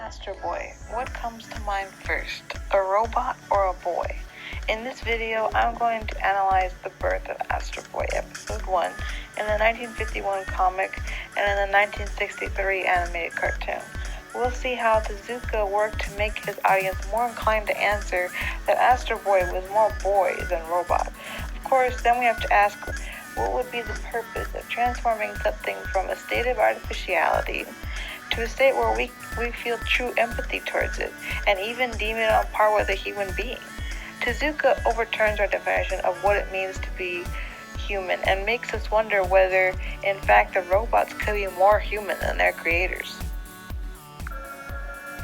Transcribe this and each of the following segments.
Astro Boy, what comes to mind first, a robot or a boy? In this video, I'm going to analyze the Birth of Astro Boy episode 1 in the 1951 comic and in the 1963 animated cartoon. We'll see how Tezuka worked to make his audience more inclined to answer that Astro Boy was more boy than robot. Of course, then we have to ask, what would be the purpose of transforming something from a state of artificiality to a state where we feel true empathy towards it, and even deem it on par with a human being? Tezuka overturns our definition of what it means to be human and makes us wonder whether, in fact, the robots could be more human than their creators.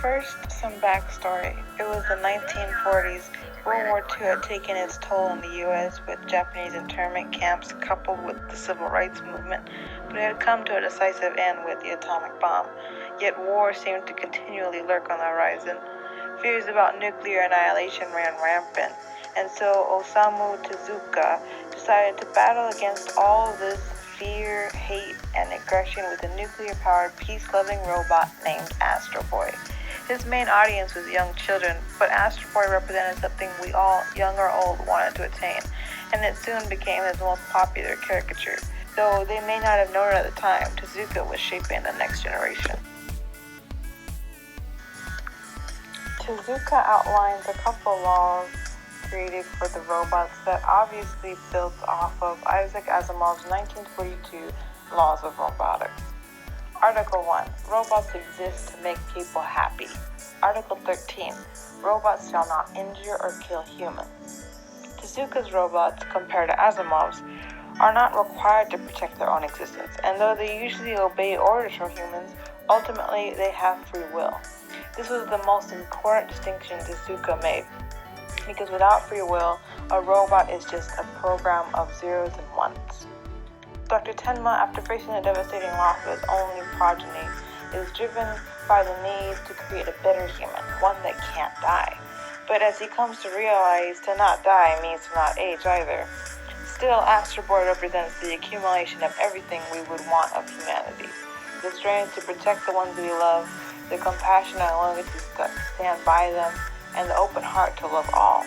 First, some backstory. It was the 1940s. World War II had taken its toll in the U.S. with Japanese internment camps coupled with the civil rights movement, but it had come to a decisive end with the atomic bomb. Yet war seemed to continually lurk on the horizon. Fears about nuclear annihilation ran rampant, and so Osamu Tezuka decided to battle against all of this fear, hate, and aggression with a nuclear-powered, peace-loving robot named Astro Boy. His main audience was young children, but Astro Boy represented something we all, young or old, wanted to attain, and it soon became his most popular caricature. Though they may not have known it at the time, Tezuka was shaping the next generation. Tezuka outlines a couple laws created for the robots that obviously built off of Isaac Asimov's 1942 Laws of Robotics. Article 1. Robots exist to make people happy. Article 13. Robots shall not injure or kill humans. Tezuka's robots, compared to Asimov's, are not required to protect their own existence, and though they usually obey orders from humans, ultimately they have free will. This was the most important distinction Tezuka made, because without free will, a robot is just a program of zeros and ones. Dr. Tenma, after facing the devastating loss of his only progeny, is driven by the need to create a better human, one that can't die. But as he comes to realize, to not die means to not age either. Still, Astro Boy represents the accumulation of everything we would want of humanity. The strength to protect the ones we love, the compassion and willingness to stand by them, and the open heart to love all.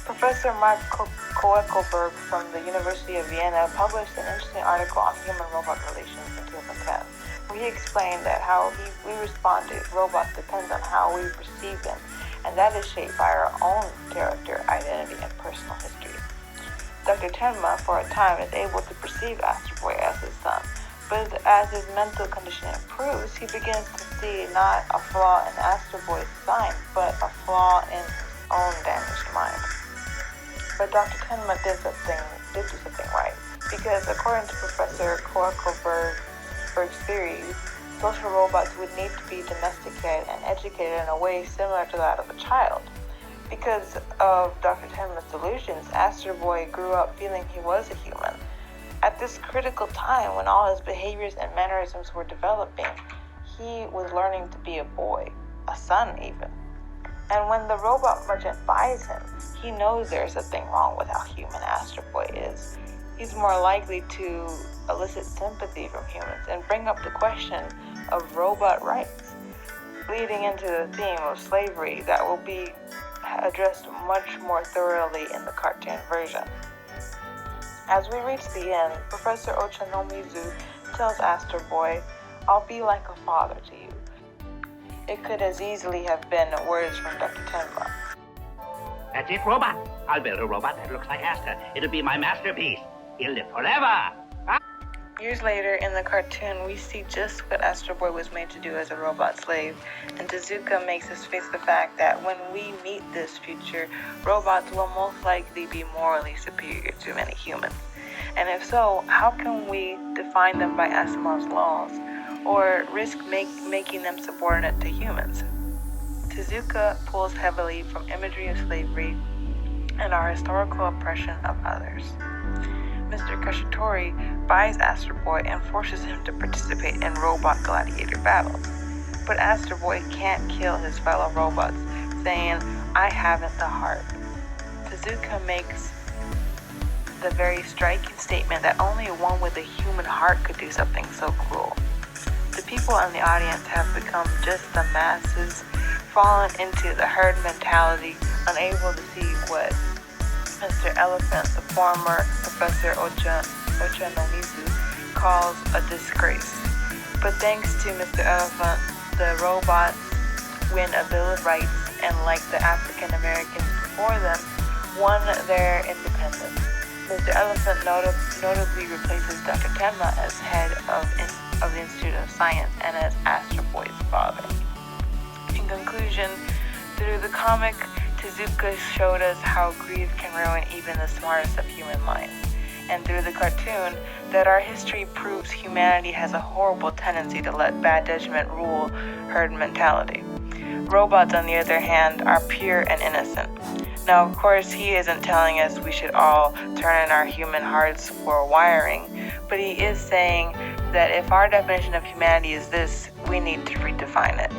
Professor Mark Koeckelberg from the University of Vienna published an interesting article on human-robot relations in 2010, where he explained that how we respond to robots depends on how we perceive them, and that is shaped by our own character, identity, and personal history. Dr. Tenma, for a time, is able to perceive Astro Boy as his son, but as his mental condition improves, he begins to see not a flaw in Astro Boy's design, but a flaw in his own damaged mind. But Dr. Tenma did do something right, because according to Professor Koeckelberg's theories, social robots would need to be domesticated and educated in a way similar to that of a child. Because of Dr. Tenma's delusions, Astro Boy grew up feeling he was a human. At this critical time, when all his behaviors and mannerisms were developing, he was learning to be a boy, a son even. And when the robot merchant buys him, he knows there's something wrong with how human Astro Boy is. He's more likely to elicit sympathy from humans and bring up the question of robot rights, leading into the theme of slavery that will be addressed much more thoroughly in the cartoon version. As we reach the end, Professor Ochanomizu tells Astro Boy, "I'll be like a father to you." It could as easily have been words from Dr. Tenma. That's it, robot. I'll build a robot that looks like Asta. It'll be my masterpiece. He'll live forever. Years later, in the cartoon, we see just what Astro Boy was made to do as a robot slave, and Tezuka makes us face the fact that when we meet this future, robots will most likely be morally superior to many humans. And if so, how can we define them by Asimov's laws, or risk making them subordinate to humans? Tezuka pulls heavily from imagery of slavery and our historical oppression of others. Mr. Kashitori buys Astro Boy and forces him to participate in robot gladiator battles. But Astro Boy can't kill his fellow robots, saying, "I haven't the heart." Tezuka makes the very striking statement that only one with a human heart could do something so cruel. the people in the audience have become just the masses, fallen into the herd mentality, unable to see what Mr. Elephant, the former Professor Ochanamizu, calls a disgrace. But thanks to Mr. Elephant, the robots win a Bill of Rights and, like the African Americans before them, won their independence. Mr. Elephant notably replaces Dr. Tenma as head of the Institute of Science and as Astroboy's father. In conclusion, through the comic, Tezuka showed us how greed can ruin even the smartest of human minds. And through the cartoon, that our history proves humanity has a horrible tendency to let bad judgment rule herd mentality. Robots, on the other hand, are pure and innocent. Now, of course, he isn't telling us we should all turn in our human hearts for wiring, but he is saying that if our definition of humanity is this, we need to redefine it.